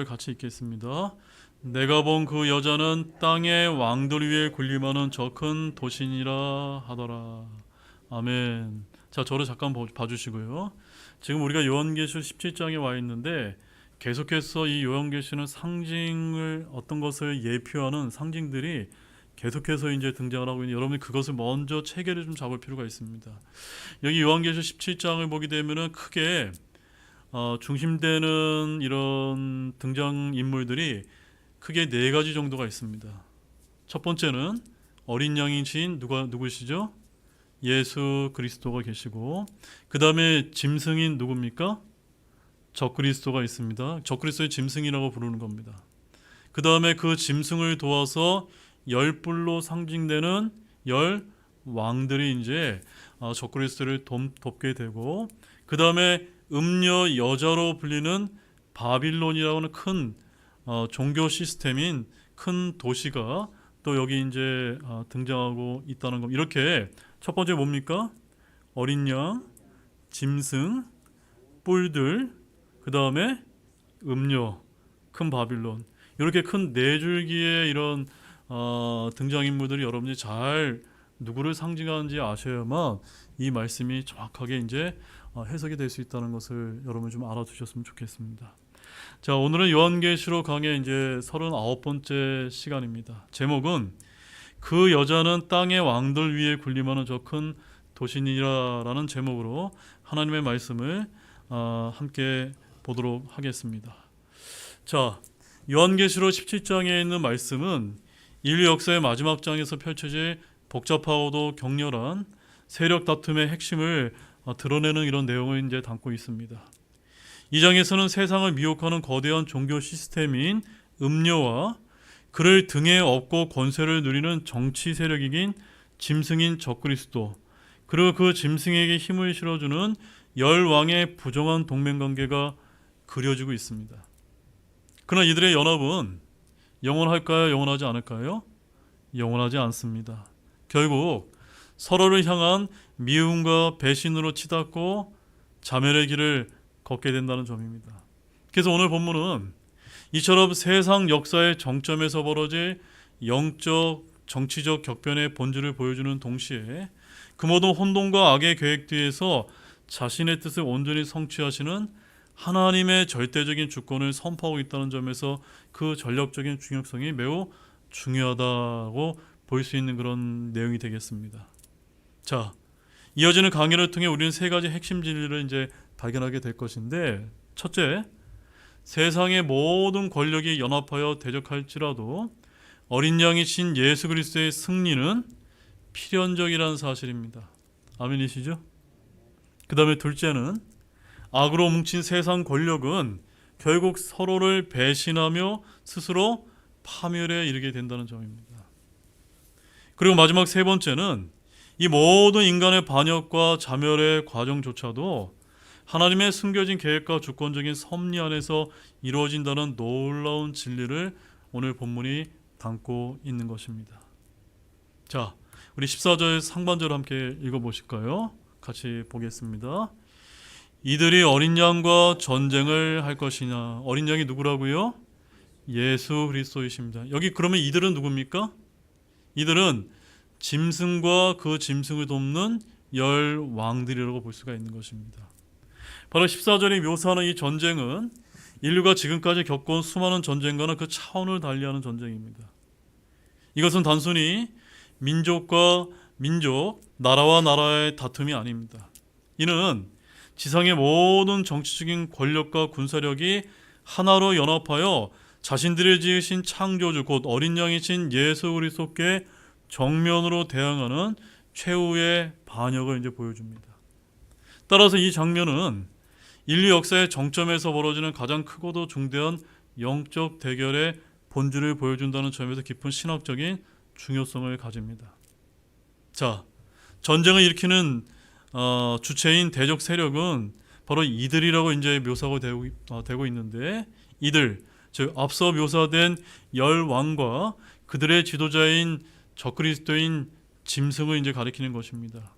같이 읽겠습니다. 내가 본 그 여자는 땅의 왕들 위에 군림하는 저 큰 도신이라 하더라. 아멘. 자, 저를 잠깐 봐주시고요. 지금 우리가 요한계시록 17장에 와 있는데 계속해서 이 요한계시는 상징을 어떤 것을 예표하는 상징들이 계속해서 이제 등장을 하고 있는데 여러분이 그것을 먼저 체계를 좀 잡을 필요가 있습니다. 여기 요한계시록 17장을 보게 되면은 크게 중심되는 이런 등장 인물들이 크게 네 가지 정도가 있습니다. 첫 번째는 어린 양이신 누구시죠? 예수 그리스도가 계시고, 그 다음에 짐승인 누굽니까? 적그리스도가 있습니다. 적그리스도의 짐승이라고 부르는 겁니다. 그 다음에 그 짐승을 도와서 열불로 상징되는 열 왕들이 이제 적그리스도를 돕게 되고, 그 다음에 음녀 여자로 불리는 바빌론이라고 하는 큰 종교 시스템인 큰 도시가 또 여기 이제 등장하고 있다는 겁니다. 이렇게 첫 번째 뭡니까? 어린 양, 짐승, 뿔들, 그 다음에 음녀, 큰 바빌론, 이렇게 큰 네 줄기의 이런 등장인물들이 여러분들이 잘 누구를 상징하는지 아셔야만 이 말씀이 정확하게 이제 해석이 될 수 있다는 것을 여러분 좀 알아두셨으면 좋겠습니다. 자, 오늘은 요한계시록 강의 이제 39번째 시간입니다. 제목은 그 여자는 땅의 왕들 위에 군림하는 저 큰 도시니라라는 제목으로 하나님의 말씀을 함께 보도록 하겠습니다. 자, 요한계시록 17장에 있는 말씀은 인류 역사의 마지막 장에서 펼쳐질 복잡하고도 격렬한 세력 다툼의 핵심을 드러내는 이런 내용을 이제 담고 있습니다. 이 장에서는 세상을 미혹하는 거대한 종교 시스템인 음료와 그를 등에 업고 권세를 누리는 정치 세력이긴 짐승인 적그리스도, 그리고 그 짐승에게 힘을 실어주는 열 왕의 부정한 동맹관계가 그려지고 있습니다. 그러나 이들의 연합은 영원할까요? 영원하지 않을까요? 영원하지 않습니다. 결국 서로를 향한 미움과 배신으로 치닫고 자멸의 길을 걷게 된다는 점입니다. 그래서 오늘 본문은 이처럼 세상 역사의 정점에서 벌어질 영적, 정치적 격변의 본질을 보여주는 동시에 그 모든 혼돈과 악의 계획 뒤에서 자신의 뜻을 온전히 성취하시는 하나님의 절대적인 주권을 선포하고 있다는 점에서 그 전략적인 중요성이 매우 중요하다고 볼 수 있는 그런 내용이 되겠습니다. 자, 이어지는 강의를 통해 우리는 세 가지 핵심 진리를 이제 발견하게 될 것인데, 첫째, 세상의 모든 권력이 연합하여 대적할지라도 어린 양이신 예수 그리스도의 승리는 필연적이라는 사실입니다. 아멘이시죠? 그 다음에 둘째는 악으로 뭉친 세상 권력은 결국 서로를 배신하며 스스로 파멸에 이르게 된다는 점입니다. 그리고 마지막 세 번째는 이 모든 인간의 반역과 자멸의 과정조차도 하나님의 숨겨진 계획과 주권적인 섭리 안에서 이루어진다는 놀라운 진리를 오늘 본문이 담고 있는 것입니다. 자, 우리 14절 상반절 함께 읽어보실까요? 같이 보겠습니다. 이들이 어린 양과 전쟁을 할 것이냐. 어린 양이 누구라고요? 예수 그리스도이십니다. 여기 그러면 이들은 누굽니까? 이들은 짐승과 그 짐승을 돕는 열 왕들이라고 볼 수가 있는 것입니다. 바로 14절이 묘사하는 이 전쟁은 인류가 지금까지 겪어온 수많은 전쟁과는 그 차원을 달리하는 전쟁입니다. 이것은 단순히 민족과 민족, 나라와 나라의 다툼이 아닙니다. 이는 지상의 모든 정치적인 권력과 군사력이 하나로 연합하여 자신들이 지으신 창조주 곧 어린 양이신 예수 그리스도께 정면으로 대항하는 최후의 반역을 이제 보여줍니다. 따라서 이 장면은 인류 역사의 정점에서 벌어지는 가장 크고도 중대한 영적 대결의 본질을 보여준다는 점에서 깊은 신학적인 중요성을 가집니다. 자, 전쟁을 일으키는 주체인 대적 세력은 바로 이들이라고 이제 묘사가 되고 있는데, 이들, 즉 앞서 묘사된 열 왕과 그들의 지도자인 적그리스도인 짐승을 이제 가리키는 것입니다.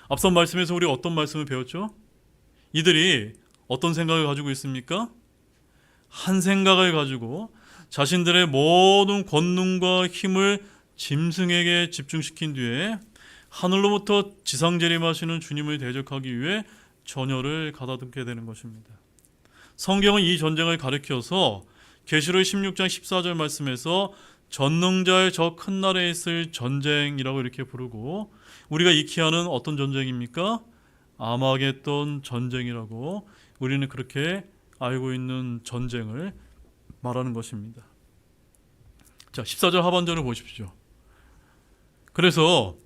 앞선 말씀에서 우리 어떤 말씀을 배웠죠? 이들이 어떤 생각을 가지고 있습니까? 한 생각을 가지고 자신들의 모든 권능과 힘을 짐승에게 집중시킨 뒤에 하늘로부터 지상 재림하시는 주님을 대적하기 위해 전열을 가다듬게 되는 것입니다. 성경은 이 전쟁을 가리켜서 계시록 16장 14절 말씀에서 전능자의 저 큰 날에 있을 전쟁이라고 이렇게 부르고, 우리가 익히 아는 어떤 전쟁입니까? 아마겟돈 전쟁이라고 우리는 그렇게 알고 있는 전쟁을 말하는 것입니다. 자, 14절 하반절을 보십시오. 그래서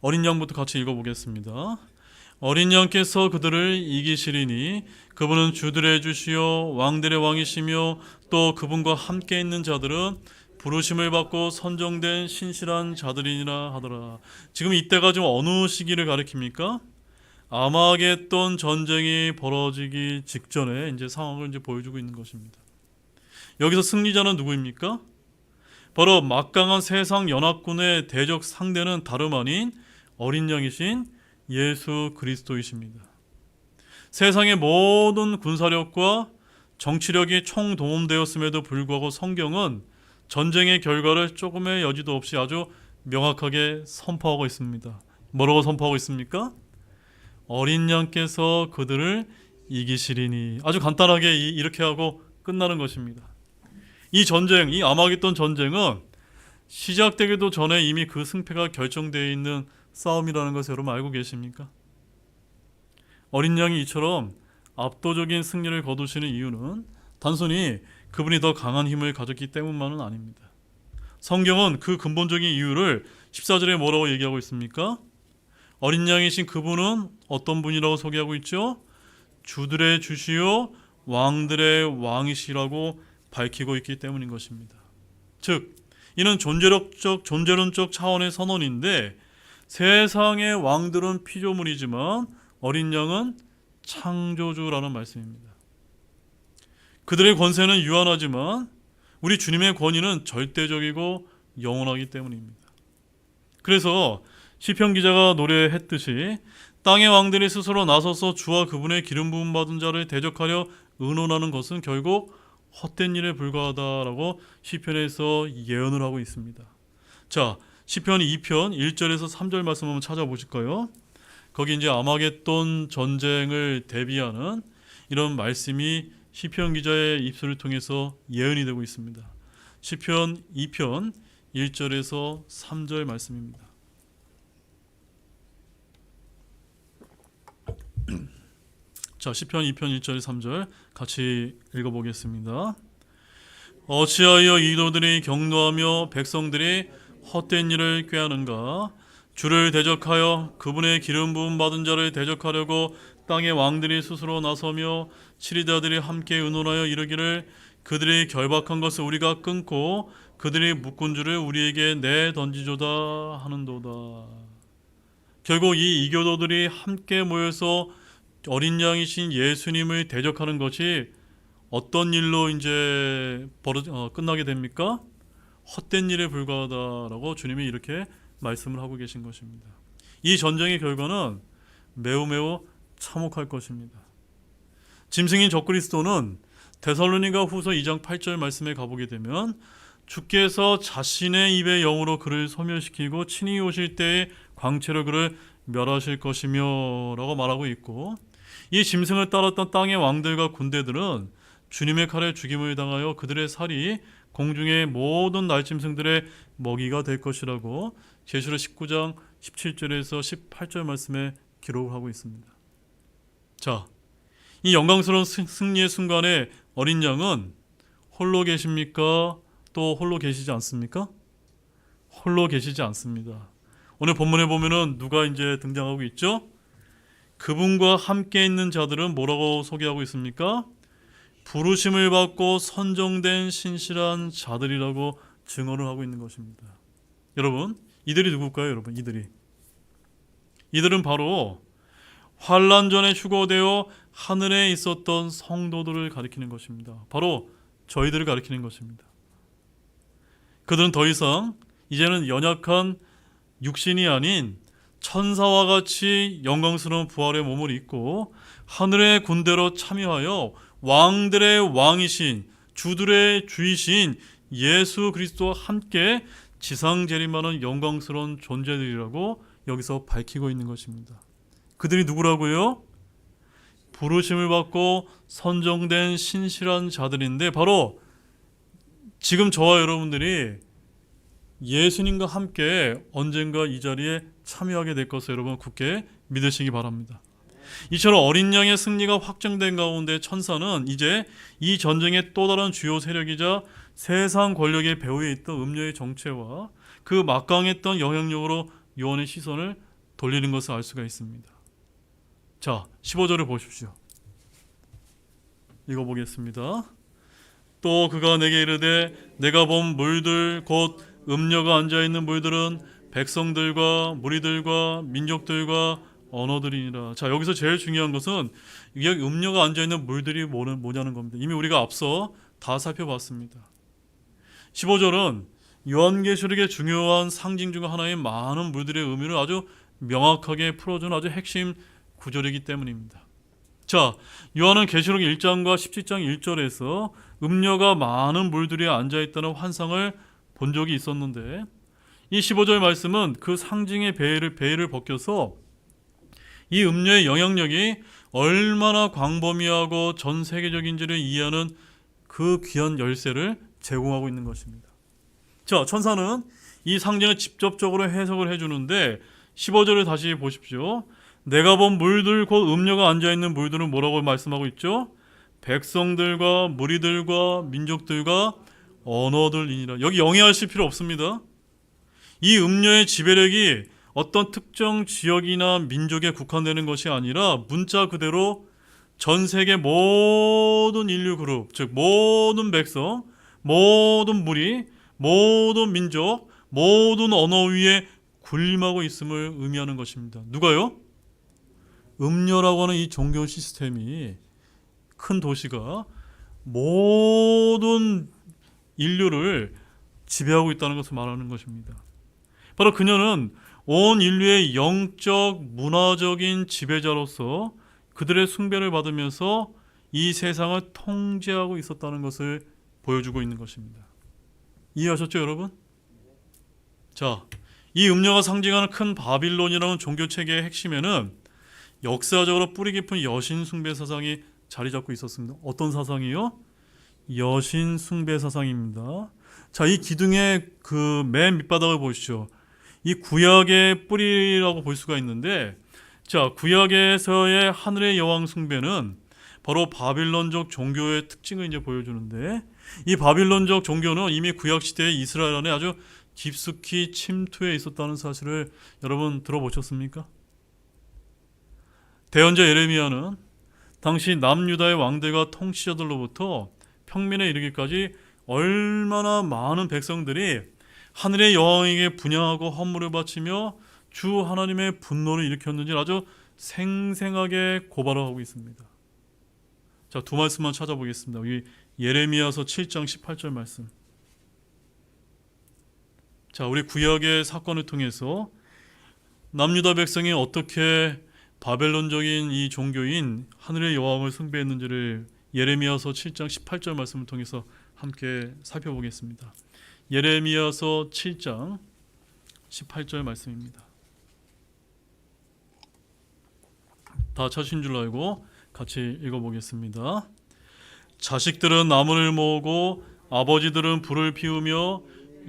어린 양부터 같이 읽어보겠습니다. 어린 양께서 그들을 이기시리니 그분은 주들의 주시요 왕들의 왕이시며 또 그분과 함께 있는 자들은 부르심을 받고 선정된 신실한 자들이니라 하더라. 지금 이때가 좀 어느 시기를 가리킵니까? 아마겟돈 전쟁이 벌어지기 직전에 이제 상황을 이제 보여주고 있는 것입니다. 여기서 승리자는 누구입니까? 바로 막강한 세상 연합군의 대적 상대는 다름 아닌 어린 양이신 예수 그리스도이십니다. 세상의 모든 군사력과 정치력이 총동원되었음에도 불구하고 성경은 전쟁의 결과를 조금의 여지도 없이 아주 명확하게 선포하고 있습니다. 뭐라고 선포하고 있습니까? 어린 양께서 그들을 이기시리니. 아주 간단하게 이렇게 하고 끝나는 것입니다. 이 전쟁, 이 아마겟돈 전쟁은 시작되기도 전에 이미 그 승패가 결정되어 있는 싸움이라는 것을 여러분 알고 계십니까? 어린 양이 이처럼 압도적인 승리를 거두시는 이유는 단순히 그분이 더 강한 힘을 가졌기 때문만은 아닙니다. 성경은 그 근본적인 이유를 14절에 뭐라고 얘기하고 있습니까? 어린 양이신 그분은 어떤 분이라고 소개하고 있죠? 주들의 주시요 왕들의 왕이시라고 밝히고 있기 때문인 것입니다. 즉, 이는 존재론적 차원의 선언인데, 세상의 왕들은 피조물이지만 어린 양은 창조주라는 말씀입니다. 그들의 권세는 유한하지만 우리 주님의 권위는 절대적이고 영원하기 때문입니다. 그래서 시편 기자가 노래했듯이 땅의 왕들이 스스로 나서서 주와 그분의 기름 부음 받은 자를 대적하려 의논하는 것은 결국 헛된 일에 불과하다라고 시편에서 예언을 하고 있습니다. 자, 시편 2편 1절에서 3절 말씀 한번 찾아보실까요? 거기 이제 아마겟돈 전쟁을 대비하는 이런 말씀이 시편 기자의 입술을 통해서 예언이 되고 있습니다. 시편 2편 1절에서 3절 말씀입니다. 자, 시편 2편 1절 3절 같이 읽어보겠습니다. 어찌하여 이도들이 경노하며 백성들이 헛된 일을 꾀하는가? 주를 대적하여 그분의 기름 부음 받은 자를 대적하려고 땅의 왕들이 스스로 나서며 치리다들이 함께 의논하여 이르기를 그들이 결박한 것을 우리가 끊고 그들이 묶은 줄을 우리에게 내던지조다 하는도다. 결국 이 이교도들이 함께 모여서 어린 양이신 예수님을 대적하는 것이 어떤 일로 이제 끝나게 됩니까? 헛된 일에 불과하다라고 주님이 이렇게 말씀을 하고 계신 것입니다. 이 전쟁의 결과는 매우 참혹할 것입니다. 짐승인 적그리스도는 데살로니가 후서 2장 8절 말씀에 가보게 되면 주께서 자신의 입의 영으로 그를 소멸시키고 친히 오실 때에 광채로 그를 멸하실 것이며 라고 말하고 있고, 이 짐승을 따랐던 땅의 왕들과 군대들은 주님의 칼에 죽임을 당하여 그들의 살이 공중의 모든 날짐승들의 먹이가 될 것이라고 계시록 19장 17절에서 18절 말씀에 기록을 하고 있습니다. 자, 이 영광스러운 승리의 순간에 어린 양은 홀로 계십니까? 또 홀로 계시지 않습니까? 홀로 계시지 않습니다. 오늘 본문에 보면은 누가 이제 등장하고 있죠? 그분과 함께 있는 자들은 뭐라고 소개하고 있습니까? 부르심을 받고 선정된 신실한 자들이라고 증언을 하고 있는 것입니다. 여러분, 이들이 누굴까요? 여러분, 이들은 바로 환난 전에 휴거되어 하늘에 있었던 성도들을 가리키는 것입니다. 바로 저희들을 가리키는 것입니다. 그들은 더 이상 이제는 연약한 육신이 아닌 천사와 같이 영광스러운 부활의 몸을 입고 하늘의 군대로 참여하여 왕들의 왕이신 주들의 주이신 예수 그리스도와 함께 지상 재림하는 영광스러운 존재들이라고 여기서 밝히고 있는 것입니다. 그들이 누구라고요? 부르심을 받고 선정된 신실한 자들인데 바로 지금 저와 여러분들이 예수님과 함께 언젠가 이 자리에 참여하게 될 것을 여러분 굳게 믿으시기 바랍니다. 이처럼 어린 양의 승리가 확정된 가운데 천사는 이제 이 전쟁의 또 다른 주요 세력이자 세상 권력의 배후에 있던 음녀의 정체와 그 막강했던 영향력으로 요한의 시선을 돌리는 것을 알 수가 있습니다. 자, 15절을 보십시오. 읽어보겠습니다. 또 그가 내게 이르되 내가 본 물들 곧 음녀가 앉아있는 물들은 백성들과 무리들과 민족들과 언어들이니라. 자, 여기서 제일 중요한 것은 이게 음녀가 앉아있는 물들이 뭐냐는 겁니다. 이미 우리가 앞서 다 살펴봤습니다. 15절은 요한계시록의 중요한 상징 중 하나인 많은 물들의 의미를 아주 명확하게 풀어준 아주 핵심 구절이기 때문입니다. 자, 요한은 계시록 1장과 17장 1절에서 음녀가 많은 물들이 앉아있다는 환상을 본 적이 있었는데 이 15절 말씀은 그 상징의 베일을 벗겨서 이 음녀의 영향력이 얼마나 광범위하고 전 세계적인지를 이해하는 그 귀한 열쇠를 제공하고 있는 것입니다. 자, 천사는 이 상징을 직접적으로 해석을 해주는데 15절을 다시 보십시오. 내가 본 물들 곧 음녀가 앉아있는 물들은 뭐라고 말씀하고 있죠? 백성들과 무리들과 민족들과 언어들이니라. 여기 영해하실 필요 없습니다. 이 음녀의 지배력이 어떤 특정 지역이나 민족에 국한되는 것이 아니라 문자 그대로 전 세계 모든 인류 그룹, 즉 모든 백성, 모든 무리, 모든 민족, 모든 언어 위에 군림하고 있음을 의미하는 것입니다. 누가요? 음녀라고 하는 이 종교 시스템이 큰 도시가 모든 인류를 지배하고 있다는 것을 말하는 것입니다. 바로 그녀는 온 인류의 영적, 문화적인 지배자로서 그들의 숭배를 받으면서 이 세상을 통제하고 있었다는 것을 보여주고 있는 것입니다. 이해하셨죠, 여러분? 자, 이 음녀가 상징하는 큰 바빌론이라는 종교체계의 핵심에는 역사적으로 뿌리 깊은 여신 숭배 사상이 자리 잡고 있었습니다. 어떤 사상이요? 여신 숭배 사상입니다. 자, 이 기둥의 그 맨 밑바닥을 보시죠. 이 구약의 뿌리라고 볼 수가 있는데, 자, 구약에서의 하늘의 여왕 숭배는 바로 바빌론적 종교의 특징을 이제 보여주는데, 이 바빌론적 종교는 이미 구약 시대의 이스라엘 안에 아주 깊숙이 침투해 있었다는 사실을 여러분 들어보셨습니까? 대언자 예레미야는 당시 남유다의 왕들과 통치자들로부터 평민에 이르기까지 얼마나 많은 백성들이 하늘의 여왕에게 분향하고 헌물을 바치며 주 하나님의 분노를 일으켰는지 아주 생생하게 고발을 하고 있습니다. 자, 두 말씀만 찾아보겠습니다. 여기 예레미야서 7장 18절 말씀. 자, 우리 구약의 사건을 통해서 남유다 백성이 어떻게 바벨론적인 이 종교인 하늘의 여왕을 숭배했는지를 예레미야서 7장 18절 말씀을 통해서 함께 살펴보겠습니다. 예레미야서 7장 18절 말씀입니다. 다 찾으신 줄 알고 같이 읽어보겠습니다. 자식들은 나무를 모으고 아버지들은 불을 피우며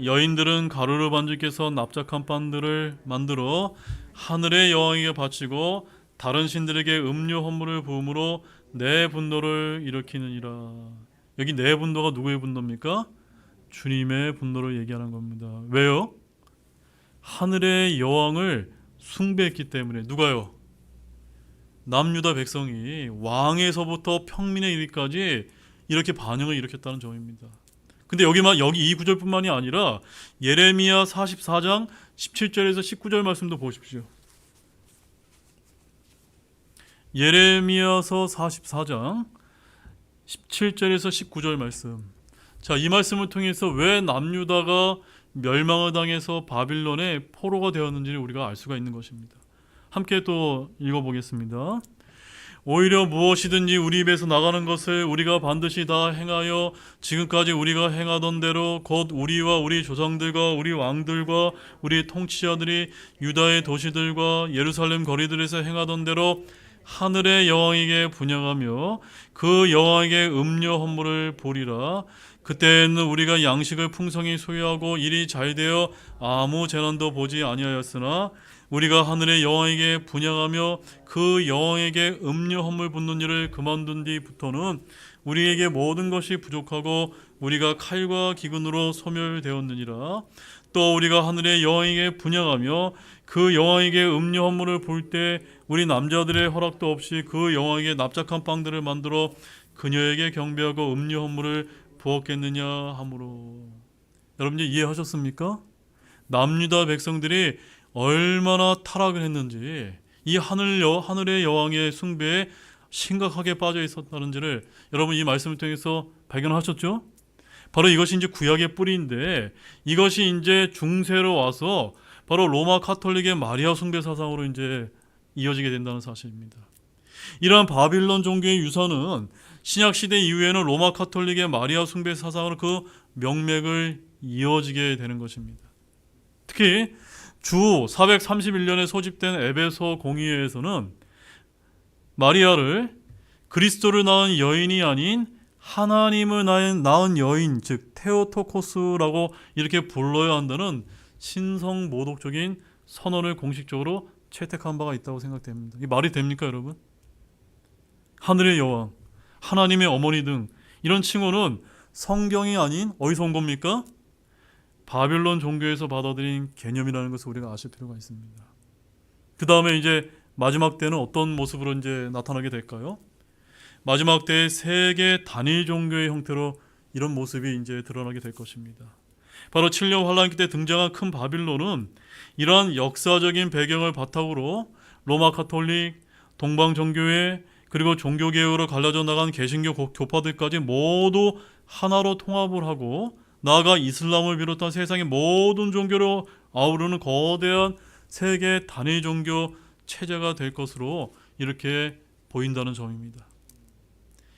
여인들은 가루를 반죽해서 납작한 판들을 만들어 하늘의 여왕에게 바치고 다른 신들에게 음료 헌물을 부음으로 내 분노를 일으키느니라. 여기 내 분노가 누구의 분노입니까? 주님의 분노를 얘기하는 겁니다. 왜요? 하늘의 여왕을 숭배했기 때문에. 누가요? 남유다 백성이 왕에서부터 평민에 이르기까지 이렇게 반영을 일으켰다는 점입니다. 근데 여기 이 구절뿐만이 아니라 예레미야 44장 17절에서 19절 말씀도 보십시오. 예레미야서 44장 17절에서 19절 말씀. 자, 이 말씀을 통해서 왜 남유다가 멸망을 당해서 바빌론의 포로가 되었는지를 우리가 알 수가 있는 것입니다. 함께 또 읽어보겠습니다. 오히려 무엇이든지 우리 입에서 나가는 것을 우리가 반드시 다 행하여 지금까지 우리가 행하던 대로 곧 우리와 우리 조상들과 우리 왕들과 우리 통치자들이 유다의 도시들과 예루살렘 거리들에서 행하던 대로 하늘의 여왕에게 분양하며 그 여왕에게 음료 헌물을 보리라. 그때에는 우리가 양식을 풍성히 소유하고 일이 잘 되어 아무 재난도 보지 아니하였으나 우리가 하늘의 여왕에게 분양하며 그 여왕에게 음료 헌물 붓는 일을 그만둔 뒤부터는 우리에게 모든 것이 부족하고 우리가 칼과 기근으로 소멸되었느니라. 또 우리가 하늘의 여왕에게 분양하며 그 여왕에게 음료 헌물을 볼 때 우리 남자들의 허락도 없이 그 여왕에게 납작한 빵들을 만들어 그녀에게 경배하고 음료 헌물을 부었겠느냐 하므로. 여러분 이제 이해하셨습니까? 남유다 백성들이 얼마나 타락을 했는지, 이 하늘의 여왕의 숭배에 심각하게 빠져 있었다는지를 여러분 이 말씀을 통해서 발견하셨죠? 바로 이것이 이제 구약의 뿌리인데, 이것이 이제 중세로 와서 바로 로마 카톨릭의 마리아 숭배 사상으로 이제 이어지게 된다는 사실입니다. 이러한 바빌론 종교의 유산은 신약 시대 이후에는 로마 카톨릭의 마리아 숭배 사상으로 그 명맥을 이어지게 되는 것입니다. 특히 주 431년에 소집된 에베소 공의회에서는 마리아를 그리스도를 낳은 여인이 아닌 하나님을 낳은 여인, 즉 테오토코스라고 이렇게 불러야 한다는 신성 모독적인 선언을 공식적으로 채택한 바가 있다고 생각됩니다. 이게 말이 됩니까, 여러분? 하늘의 여왕, 하나님의 어머니 등 이런 칭호는 성경이 아닌 어디서 온 겁니까? 바빌론 종교에서 받아들인 개념이라는 것을 우리가 아실 필요가 있습니다. 그 다음에 이제 마지막 때는 어떤 모습으로 이제 나타나게 될까요? 마지막 때의 세계 단일 종교의 형태로 이런 모습이 이제 드러나게 될 것입니다. 바로 7년 환란기 때 등장한 큰 바빌론은 이러한 역사적인 배경을 바탕으로 로마 카톨릭, 동방 종교회, 그리고 종교개혁으로 갈라져 나간 개신교 교파들까지 모두 하나로 통합을 하고 나아가 이슬람을 비롯한 세상의 모든 종교를 아우르는 거대한 세계 단일 종교 체제가 될 것으로 이렇게 보인다는 점입니다.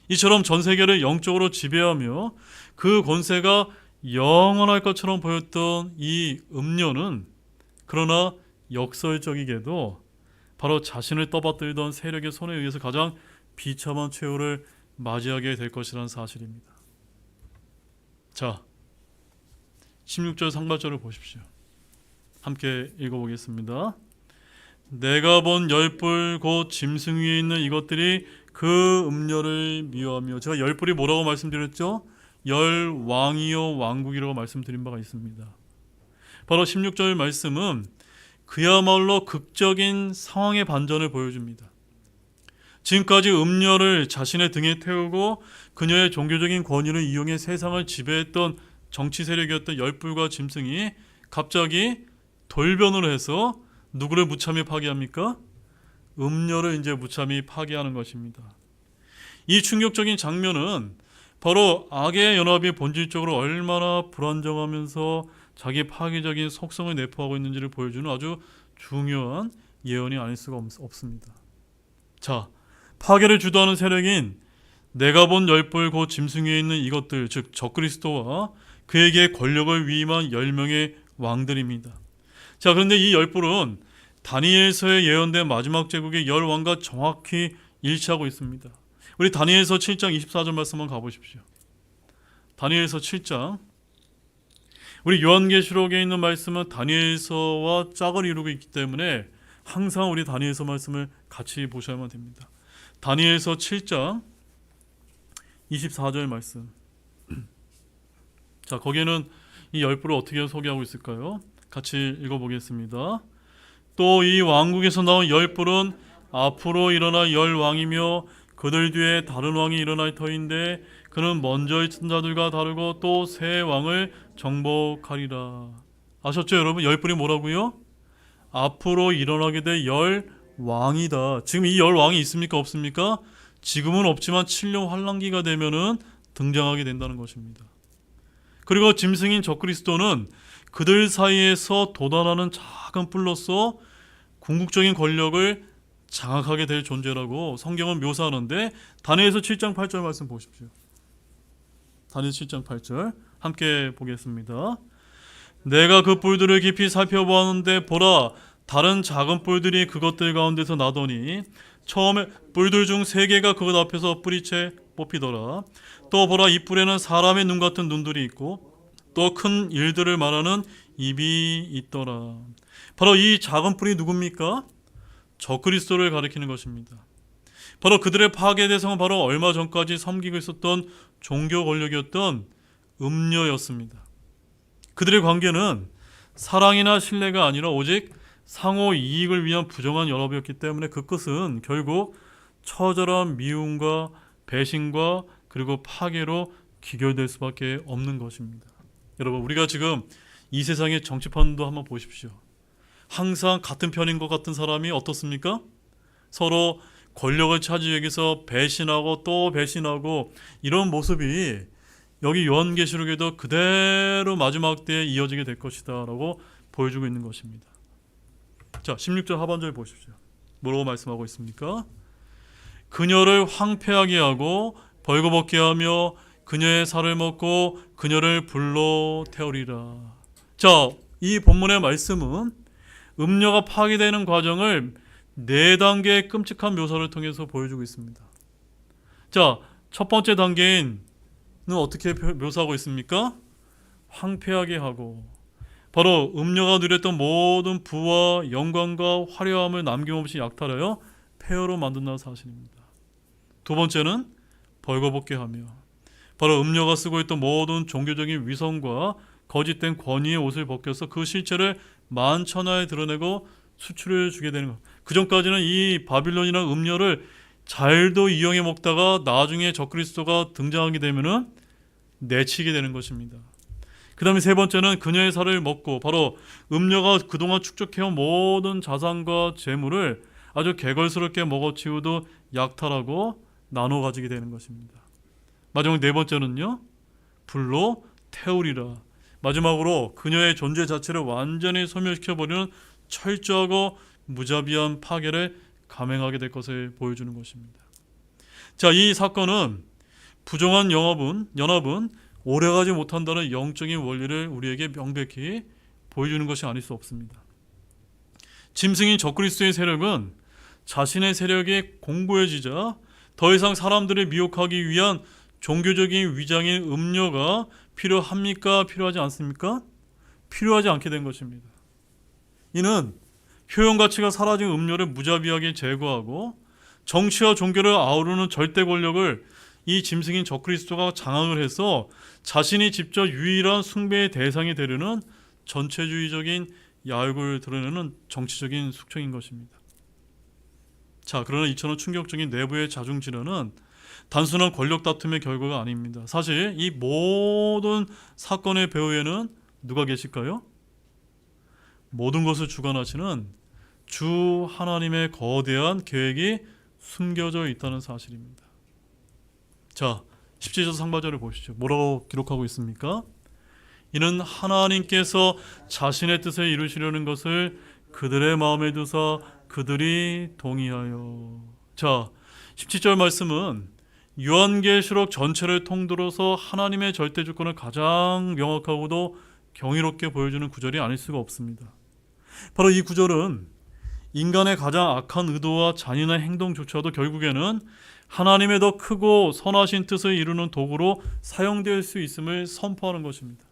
이처럼 전 세계를 영적으로 지배하며 그 권세가 영원할 것처럼 보였던 이 음료는 그러나 역설적이게도 바로 자신을 떠받들던 세력의 손에 의해서 가장 비참한 최후를 맞이하게 될 것이라는 사실입니다. 자, 16절 상반절을 보십시오. 함께 읽어보겠습니다. 내가 본 열불 곧 짐승 위에 있는 이것들이 그 음료를 미워하며, 제가 열불이 뭐라고 말씀드렸죠? 열왕이요 왕국이라고 말씀드린 바가 있습니다. 바로 16절 말씀은 그야말로 극적인 상황의 반전을 보여줍니다. 지금까지 음녀를 자신의 등에 태우고 그녀의 종교적인 권위를 이용해 세상을 지배했던 정치 세력이었던 열불과 짐승이 갑자기 돌변을 해서 누구를 무참히 파괴합니까? 음녀를 이제 무참히 파괴하는 것입니다. 이 충격적인 장면은 바로 악의 연합이 본질적으로 얼마나 불안정하면서 자기 파괴적인 속성을 내포하고 있는지를 보여주는 아주 중요한 예언이 아닐 수가 없습니다. 자, 파괴를 주도하는 세력인 내가 본 열불 곧 짐승 위에 있는 이것들, 즉 적그리스도와 그에게 권력을 위임한 10명의 왕들입니다. 자, 그런데 이 열불은 다니엘서에 예언된 마지막 제국의 열 왕과 정확히 일치하고 있습니다. 우리 다니엘서 7장 24절 말씀 한번 가보십시오. 다니엘서 7장. 우리 요한계시록에 있는 말씀은 다니엘서와 짝을 이루고 있기 때문에 항상 우리 다니엘서 말씀을 같이 보셔야만 됩니다. 다니엘서 7장 24절 말씀. 자, 거기에는 이 열불을 어떻게 소개하고 있을까요? 같이 읽어보겠습니다. 또 이 왕국에서 나온 열불은 앞으로 일어날 열 왕이며 그들 뒤에 다른 왕이 일어날 터인데 그는 먼저 있던 자들과 다르고 또 새 왕을 정복하리라. 아셨죠, 여러분? 열불이 뭐라고요? 앞으로 일어나게 될 열 왕이다. 지금 이 열 왕이 있습니까, 없습니까? 지금은 없지만 7년 환란기가 되면은 등장하게 된다는 것입니다. 그리고 짐승인 적그리스도는 그들 사이에서 돋아나는 작은 뿔로서 궁극적인 권력을 장악하게 될 존재라고 성경은 묘사하는데 다니엘서 7장 8절 말씀 보십시오. 다니엘 7장 8절 함께 보겠습니다. 내가 그 뿔들을 깊이 살펴보았는데 보라, 다른 작은 뿔들이 그것들 가운데서 나더니 처음에 뿔들 중 3개가 그것 앞에서 뿌리채 뽑히더라. 또 보라, 이 뿔에는 사람의 눈 같은 눈들이 있고 또 큰 일들을 말하는 입이 있더라. 바로 이 작은 뿔이 누굽니까? 적그리스도를 가리키는 것입니다. 바로 그들의 파괴 대상은 바로 얼마 전까지 섬기고 있었던 종교 권력이었던 음녀였습니다. 그들의 관계는 사랑이나 신뢰가 아니라 오직 상호 이익을 위한 부정한 연합이었기 때문에 그 끝은 결국 처절한 미움과 배신과 그리고 파괴로 귀결될 수밖에 없는 것입니다. 여러분, 우리가 지금 이 세상의 정치판도 한번 보십시오. 항상 같은 편인 것 같은 사람이 어떻습니까? 서로 권력을 차지하기 위해서 배신하고 또 배신하고, 이런 모습이 여기 요한계시록에도 그대로 마지막 때에 이어지게 될 것이다 라고 보여주고 있는 것입니다. 자, 16절 하반절 보십시오. 뭐라고 말씀하고 있습니까? 그녀를 황폐하게 하고 벌거벗게 하며 그녀의 살을 먹고 그녀를 불로 태우리라. 자, 이 본문의 말씀은 음녀가 파괴되는 과정을 4단계의 끔찍한 묘사를 통해서 보여주고 있습니다. 자, 첫 번째 단계는 어떻게 묘사하고 있습니까? 황폐하게 하고, 바로 음녀가 누렸던 모든 부와 영광과 화려함을 남김없이 약탈하여 폐허로 만든다는 사실입니다. 두 번째는 벌거벗게 하며, 바로 음녀가 쓰고 있던 모든 종교적인 위선과 거짓된 권위의 옷을 벗겨서 그 실체를 만천하에 드러내고 수출해 주게 되는 것. 그 전까지는 이 바빌론이나 음녀를 잘도 이용해 먹다가 나중에 적그리스도가 등장하게 되면은 내치게 되는 것입니다. 그 다음에 세 번째는 그녀의 살을 먹고, 바로 음녀가 그동안 축적해온 모든 자산과 재물을 아주 개걸스럽게 먹어치우도 약탈하고 나눠 가지게 되는 것입니다. 마지막 네 번째는요, 불로 태우리라. 마지막으로 그녀의 존재 자체를 완전히 소멸시켜버리는 철저하고 무자비한 파괴를 감행하게 될 것을 보여주는 것입니다. 자, 이 사건은 부정한 연합은 오래가지 못한다는 영적인 원리를 우리에게 명백히 보여주는 것이 아닐 수 없습니다. 짐승인 적그리스도의 세력은 자신의 세력이 공고해지자 더 이상 사람들을 미혹하기 위한 종교적인 위장인 음료가 필요합니까? 필요하지 않습니까? 필요하지 않게 된 것입니다. 이는 효용 가치가 사라진 음료를 무자비하게 제거하고 정치와 종교를 아우르는 절대 권력을 이 짐승인 적그리스도가 장악을 해서 자신이 직접 유일한 숭배의 대상이 되려는 전체주의적인 야욕을 드러내는 정치적인 숙청인 것입니다. 자, 그러나 이처럼 충격적인 내부의 자중질환은 단순한 권력 다툼의 결과가 아닙니다. 사실 이 모든 사건의 배후에는 누가 계실까요? 모든 것을 주관하시는 주 하나님의 거대한 계획이 숨겨져 있다는 사실입니다. 자, 17절 상반절을 보시죠. 뭐라고 기록하고 있습니까? 이는 하나님께서 자신의 뜻을 이루시려는 것을 그들의 마음에 두사 그들이 동의하여. 자, 17절 말씀은 요한계시록 전체를 통틀어서 하나님의 절대 주권을 가장 명확하고도 경이롭게 보여주는 구절이 아닐 수가 없습니다. 바로 이 구절은 인간의 가장 악한 의도와 잔인한 행동조차도 결국에는 하나님의 더 크고 선하신 뜻을 이루는 도구로 사용될 수 있음을 선포하는 것입니다.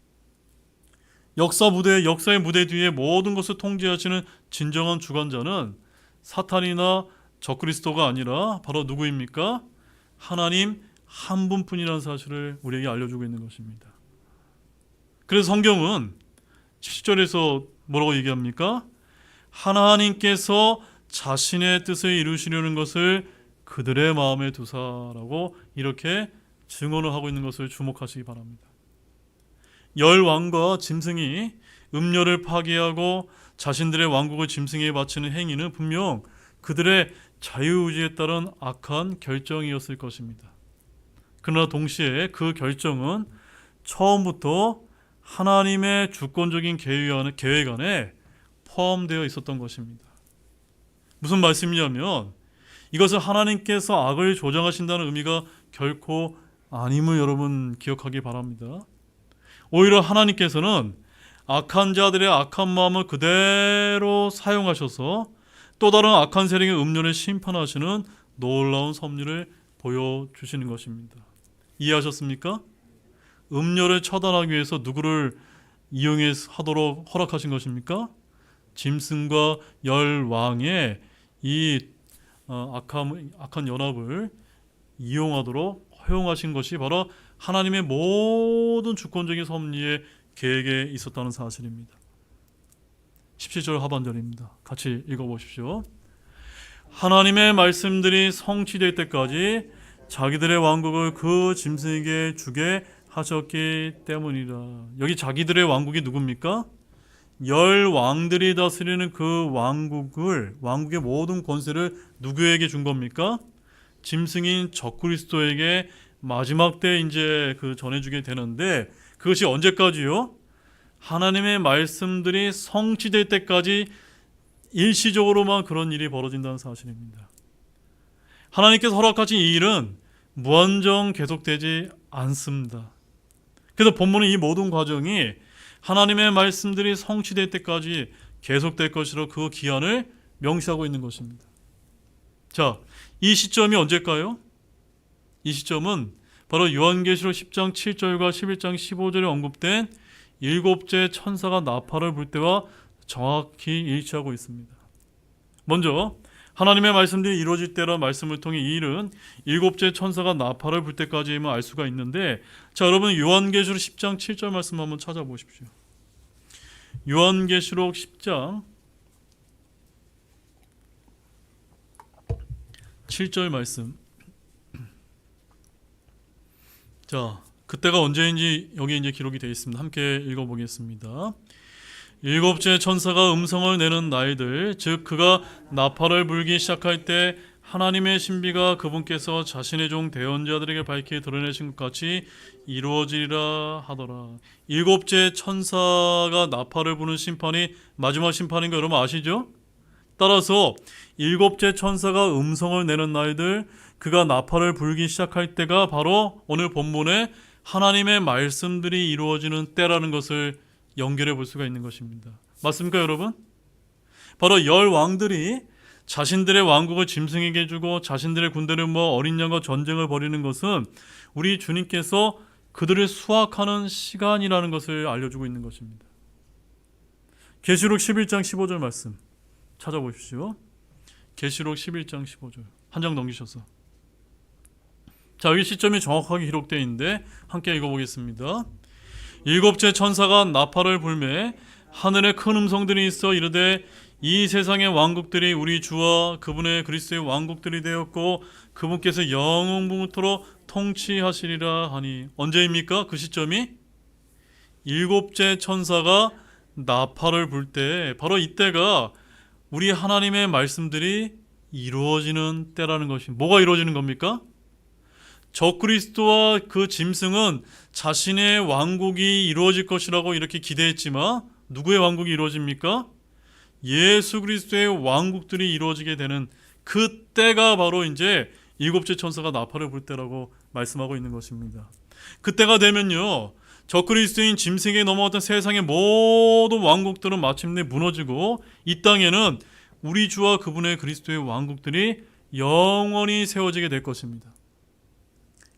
역사의 무대 뒤에 모든 것을 통제하시는 진정한 주관자는 사탄이나 적그리스도가 아니라 바로 누구입니까? 하나님 한 분뿐이라는 사실을 우리에게 알려주고 있는 것입니다. 그래서 성경은 17절에서 뭐라고 얘기합니까? 하나님께서 자신의 뜻을 이루시려는 것을 그들의 마음에 두사라고 이렇게 증언을 하고 있는 것을 주목하시기 바랍니다. 열 왕과 짐승이 음녀를 파괴하고 자신들의 왕국을 짐승에게 바치는 행위는 분명 그들의 자유의지에 따른 악한 결정이었을 것입니다. 그러나 동시에 그 결정은 처음부터 하나님의 주권적인 계획 안에 포함되어 있었던 것입니다. 무슨 말씀이냐면 이것은 하나님께서 악을 조장하신다는 의미가 결코 아님을 여러분 기억하기 바랍니다. 오히려 하나님께서는 악한 자들의 악한 마음을 그대로 사용하셔서 또 다른 악한 세력의 음료를 심판하시는 놀라운 섭리를 보여주시는 것입니다. 이해하셨습니까? 음료를 처단하기 위해서 누구를 이용하도록 허락하신 것입니까? 짐승과 열왕의 이 악한 연합을 이용하도록 허용하신 것이 바로 하나님의 모든 주권적인 섭리의 계획에 있었다는 사실입니다. 17절 하반절입니다. 같이 읽어보십시오. 하나님의 말씀들이 성취될 때까지 자기들의 왕국을 그 짐승에게 주게 하셨기 때문이라. 여기 자기들의 왕국이 누굽니까? 열 왕들이 다스리는 그 왕국의 모든 권세를 누구에게 준 겁니까? 짐승인 적그리스도에게 마지막 때 이제 전해주게 되는데 그것이 언제까지요? 하나님의 말씀들이 성취될 때까지 일시적으로만 그런 일이 벌어진다는 사실입니다. 하나님께서 허락하신 이 일은 무한정 계속되지 않습니다. 그래서 본문은 이 모든 과정이 하나님의 말씀들이 성취될 때까지 계속될 것이라 그 기한을 명시하고 있는 것입니다. 자, 이 시점이 언제일까요? 이 시점은 바로 요한계시록 10장 7절과 11장 15절에 언급된 일곱째 천사가 나팔을 불 때와 정확히 일치하고 있습니다. 먼저 하나님의 말씀들이 이루어질 때라는 말씀을 통해 이 일은 일곱째 천사가 나팔을 불 때까지만 알 수가 있는데, 자, 여러분 요한계시록 10장 7절 말씀 한번 찾아보십시오. 요한계시록 10장 7절 말씀. 자, 그때가 언제인지 여기 이제 기록이 되어 있습니다. 함께 읽어보겠습니다. 일곱째 천사가 음성을 내는 날들, 즉 그가 나팔을 불기 시작할 때 하나님의 신비가 그분께서 자신의 종 대언자들에게 밝히 드러내신 것 같이 이루어지리라 하더라. 일곱째 천사가 나팔을 부는 심판이 마지막 심판인 거 여러분 아시죠? 따라서 일곱째 천사가 음성을 내는 날들, 그가 나팔을 불기 시작할 때가 바로 오늘 본문에 하나님의 말씀들이 이루어지는 때라는 것을 연결해 볼 수가 있는 것입니다. 맞습니까 여러분? 바로 열 왕들이 자신들의 왕국을 짐승에게 주고 자신들의 군대를 모아 어린 양과 전쟁을 벌이는 것은 우리 주님께서 그들을 수확하는 시간이라는 것을 알려주고 있는 것입니다. 계시록 11장 15절 말씀 찾아보십시오. 계시록 11장 15절 한 장 넘기셔서. 자, 여기 시점이 정확하게 기록되어 있는데 함께 읽어보겠습니다. 일곱째 천사가 나팔을 불매 하늘에 큰 음성들이 있어 이르되 이 세상의 왕국들이 우리 주와 그분의 그리스도의 왕국들이 되었고 그분께서 영원부터록 통치하시리라 하니. 언제입니까? 그 시점이 일곱째 천사가 나팔을 불 때, 바로 이때가 우리 하나님의 말씀들이 이루어지는 때라는 것이. 뭐가 이루어지는 겁니까? 적그리스도와 그 짐승은 자신의 왕국이 이루어질 것이라고 이렇게 기대했지만 누구의 왕국이 이루어집니까? 예수 그리스도의 왕국들이 이루어지게 되는 그 때가 바로 이제 일곱째 천사가 나팔을 불 때라고 말씀하고 있는 것입니다. 그때가 되면요, 적그리스도인 짐승에 넘어왔던 세상의 모든 왕국들은 마침내 무너지고 이 땅에는 우리 주와 그분의 그리스도의 왕국들이 영원히 세워지게 될 것입니다.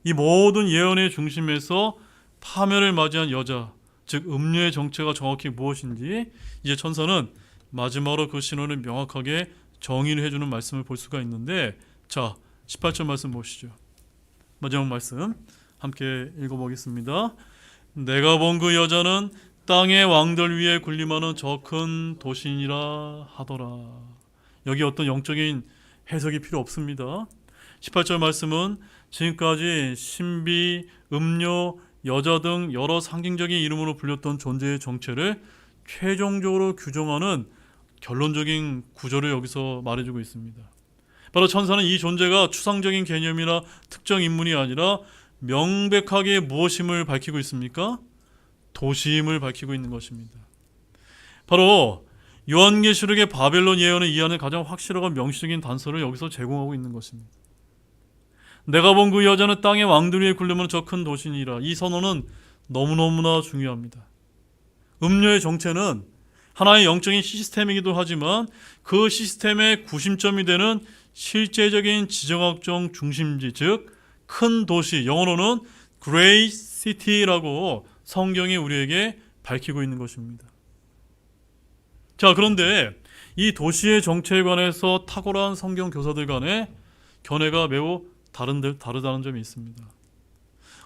이 모든 예언의 중심에서 파멸을 맞이한 여자, 즉 음료의 정체가 정확히 무엇인지 이제 천사는 마지막으로 그 신호를 명확하게 정의를 해주는 말씀을 볼 수가 있는데, 자, 18절 말씀 보시죠. 마지막 말씀 함께 읽어보겠습니다. 내가 본 그 여자는 땅의 왕들 위에 군림하는 저 큰 도신이라 하더라. 여기 어떤 영적인 해석이 필요 없습니다. 18절 말씀은 지금까지 신비, 음료, 여자 등 여러 상징적인 이름으로 불렸던 존재의 정체를 최종적으로 규정하는 결론적인 구조를 여기서 말해주고 있습니다. 바로 천사는 이 존재가 추상적인 개념이나 특정 인물이 아니라 명백하게 무엇임을 밝히고 있습니까? 도시임을 밝히고 있는 것입니다. 바로 요한계시록의 바벨론 예언을 이해하는 가장 확실하고 명시적인 단서를 여기서 제공하고 있는 것입니다. 내가 본 그 여자는 땅의 왕들 위에 굴르면 저 큰 도시니라. 이 선언은 너무너무나 중요합니다. 음료의 정체는 하나의 영적인 시스템이기도 하지만 그 시스템의 구심점이 되는 실제적인 지정학적 중심지, 즉 큰 도시, 영어로는 Great City라고 성경이 우리에게 밝히고 있는 것입니다. 자, 그런데 이 도시의 정체에 관해서 탁월한 성경 교사들 간의 견해가 매우 다르다는 점이 있습니다.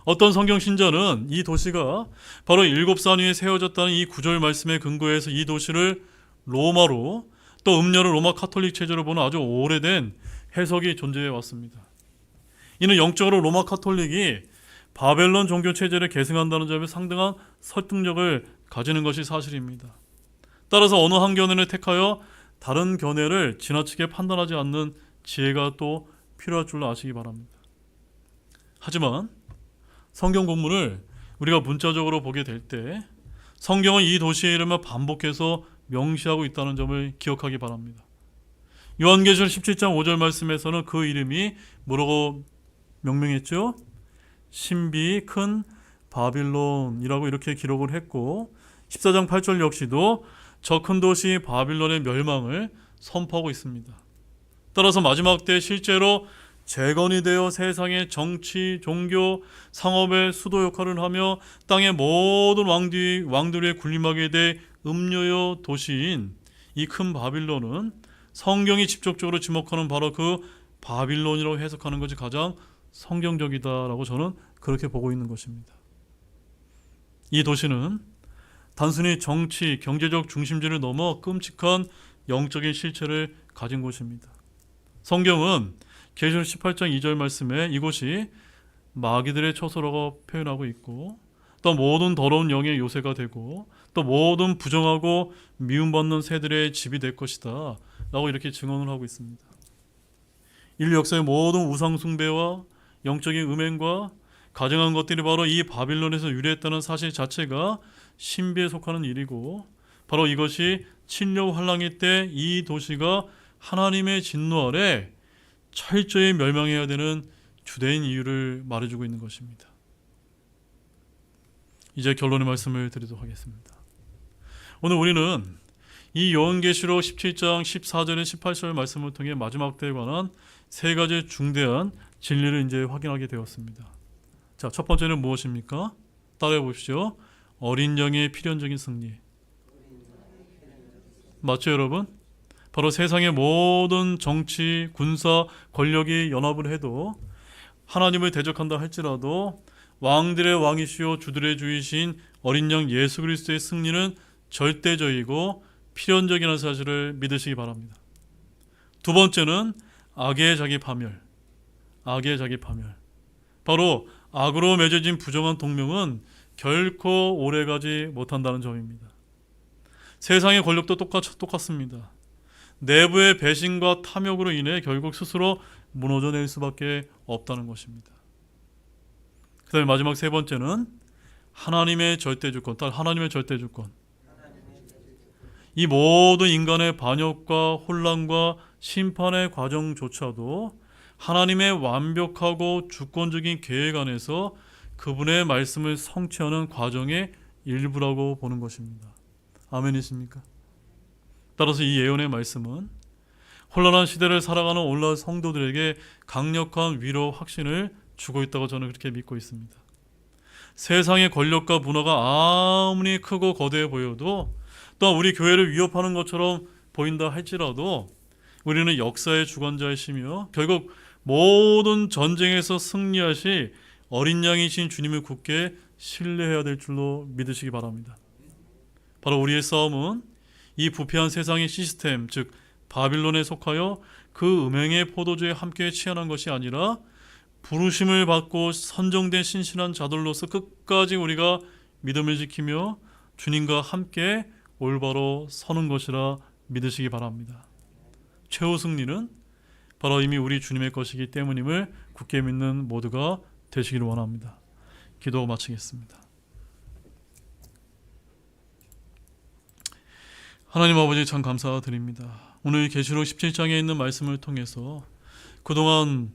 어떤 성경 신자는 이 도시가 바로 일곱산 위에 세워졌다는 이 구절 말씀에 근거해서 이 도시를 로마로, 또 음료를 로마 카톨릭 체제로 보는 아주 오래된 해석이 존재해 왔습니다. 이는 영적으로 로마 카톨릭이 바벨론 종교 체제를 계승한다는 점에 상당한 설득력을 가지는 것이 사실입니다. 따라서 어느 한 견해를 택하여 다른 견해를 지나치게 판단하지 않는 지혜가 또 필요할 줄로 아시기 바랍니다. 하지만 성경 본문을 우리가 문자적으로 보게 될 때 성경은 이 도시의 이름을 반복해서 명시하고 있다는 점을 기억하기 바랍니다. 요한계시록 17장 5절 말씀에서는 그 이름이 뭐라고 명명했죠? 신비 큰 바빌론이라고 이렇게 기록을 했고 14장 8절 역시도 저 큰 도시 바빌론의 멸망을 선포하고 있습니다. 따라서 마지막 때 실제로 재건이 되어 세상의 정치, 종교, 상업의 수도 역할을 하며 땅의 모든 왕들 위에 군림하게 될 음료의 도시인 이 큰 바빌론은 성경이 직접적으로 지목하는 바로 그 바빌론이라고 해석하는 것이 가장 성경적이다라고 저는 그렇게 보고 있는 것입니다. 이 도시는 단순히 정치, 경제적 중심지를 넘어 끔찍한 영적인 실체를 가진 곳입니다. 성경은 계시록 18장 2절 말씀에 이곳이 마귀들의 처소라고 표현하고 있고 또 모든 더러운 영의 요새가 되고 또 모든 부정하고 미움받는 새들의 집이 될 것이다 라고 이렇게 증언을 하고 있습니다. 인류 역사의 모든 우상 숭배와 영적인 음행과 가증한 것들이 바로 이 바빌론에서 유래했다는 사실 자체가 신비에 속하는 일이고 바로 이것이 칠려 환란기 때 이 도시가 하나님의 진노 아래 철저히 멸망해야 되는 주된 이유를 말해주고 있는 것입니다. 이제 결론의 말씀을 드리도록 하겠습니다. 오늘 우리는 이 요한계시록 17장 14절에 18절 말씀을 통해 마지막 때에 관한 세 가지 중대한 진리를 이제 확인하게 되었습니다. 자, 첫 번째는 무엇입니까? 따라해 보십시오. 어린 양의 필연적인 승리. 맞죠, 여러분? 바로 세상의 모든 정치, 군사, 권력이 연합을 해도 하나님을 대적한다 할지라도 왕들의 왕이시오 주들의 주이신 어린 양 예수 그리스도의 승리는 절대적이고 필연적이라는 사실을 믿으시기 바랍니다. 두 번째는 악의 자기 파멸. 악의 자기 파멸. 바로 악으로 맺어진 부정한 동맹은 결코 오래가지 못한다는 점입니다. 세상의 권력도 똑같습니다. 내부의 배신과 탐욕으로 인해 결국 스스로 무너져낼 수밖에 없다는 것입니다. 그 다음에 마지막 세 번째는 하나님의 절대주권. 하나님의 절대주권. 이 모든 인간의 반역과 혼란과 심판의 과정조차도 하나님의 완벽하고 주권적인 계획 안에서 그분의 말씀을 성취하는 과정의 일부라고 보는 것입니다. 아멘이십니까? 따라서 이 예언의 말씀은 혼란한 시대를 살아가는 오늘날 성도들에게 강력한 위로 확신을 주고 있다고 저는 그렇게 믿고 있습니다. 세상의 권력과 문화가 아무리 크고 거대해 보여도 또한 우리 교회를 위협하는 것처럼 보인다 할지라도 우리는 역사의 주관자이시며 결국 모든 전쟁에서 승리하시 어린 양이신 주님을 굳게 신뢰해야 될 줄로 믿으시기 바랍니다. 바로 우리의 싸움은 이 부패한 세상의 시스템, 즉 바빌론에 속하여 그 음행의 포도주에 함께 취하는 것이 아니라 부르심을 받고 선정된 신실한 자들로서 끝까지 우리가 믿음을 지키며 주님과 함께 올바로 서는 것이라 믿으시기 바랍니다. 최후 승리는 바로 이미 우리 주님의 것이기 때문임을 굳게 믿는 모두가 되시기를 원합니다. 기도 마치겠습니다. 하나님 아버지 참 감사드립니다. 오늘 계시록 17장에 있는 말씀을 통해서 그동안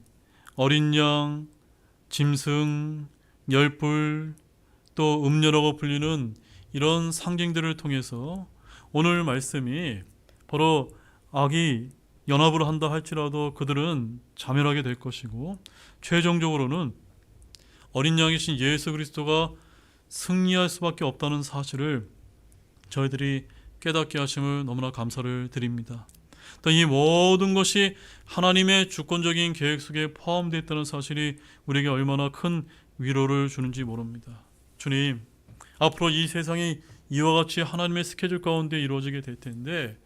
어린 양, 짐승, 열불, 또 음녀라고 불리는 이런 상징들을 통해서 오늘 말씀이 바로 악이 연합을 한다 할지라도 그들은 자멸하게 될 것이고 최종적으로는 어린 양이신 예수 그리스도가 승리할 수밖에 없다는 사실을 저희들이 깨닫게 하심을 너무나 감사를 드립니다. 또 이 모든 것이 하나님의 주권적인 계획 속에 포함되어 있다는 사실이 우리에게 얼마나 큰 위로를 주는지 모릅니다. 주님, 앞으로 이 세상이 이와 같이 하나님의 스케줄 가운데 이루어지게 될 텐데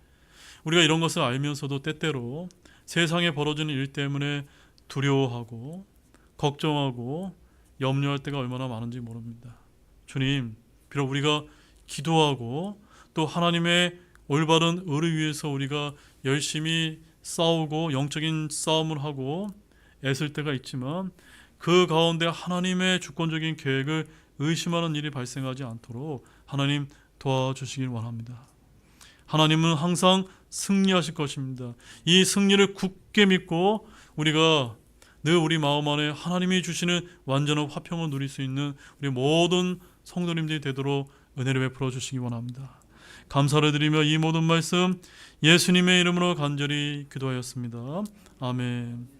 우리가 이런 것을 알면서도 때때로 세상에 벌어지는 일 때문에 두려워하고 걱정하고 염려할 때가 얼마나 많은지 모릅니다. 주님, 비록 우리가 기도하고 또 하나님의 올바른 의를 위해서 우리가 열심히 싸우고 영적인 싸움을 하고 애쓸 때가 있지만 그 가운데 하나님의 주권적인 계획을 의심하는 일이 발생하지 않도록 하나님 도와주시길 원합니다. 하나님은 항상 승리하실 것입니다. 이 승리를 굳게 믿고 우리가 늘 우리 마음 안에 하나님이 주시는 완전한 화평을 누릴 수 있는 우리 모든 성도님들이 되도록 은혜를 베풀어 주시기 원합니다. 감사를 드리며 이 모든 말씀 예수님의 이름으로 간절히 기도하였습니다. 아멘.